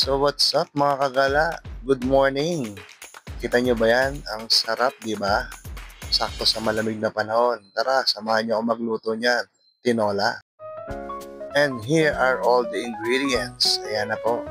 So what's up mga kagala? Good morning! Kita nyo ba yan? Ang sarap, di ba? Sakto sa malamig na panahon. Tara, samahan nyo ako magluto niyan. Tinola. And here are all the ingredients. Ayan na po.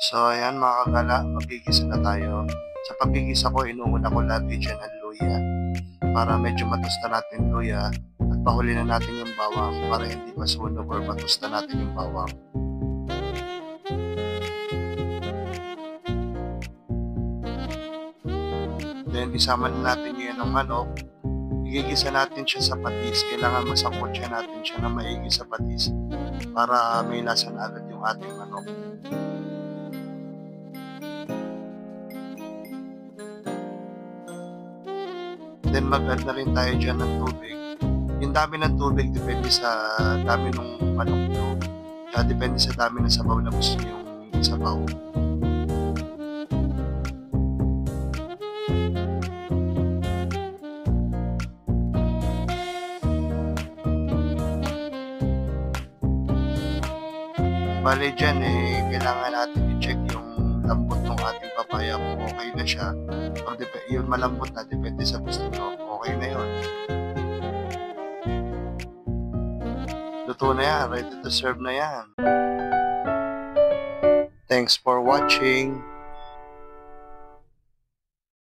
So ayan mga kagala, magigisa na tayo. Sa pagigisa ko, inuuna ko lagi dyan ang luya para medyo matusta natin yung luya at pahuli na natin yung bawang para hindi masunog or matusta natin yung bawang. Then isama na natin ngayon ang manok. Igigisa natin siya sa patis. Kailangan masangkot siya natin siya na maigi sa patis para may lasa na agad yung ating manok. Then mag-add na rin tayo dyan ng tubig. Yung dami ng tubig depende sa dami ng manok nyo. Kaya depende sa dami ng sabaw na gusto nyo yung sabaw. Bale dyan kailangan natin i-check yung lambot ng ating papaya kung okay na siya. O yung malambot na, depende sa gusto nyo, okay na yun. Luto na yan, ready to serve na yan. Thanks for watching.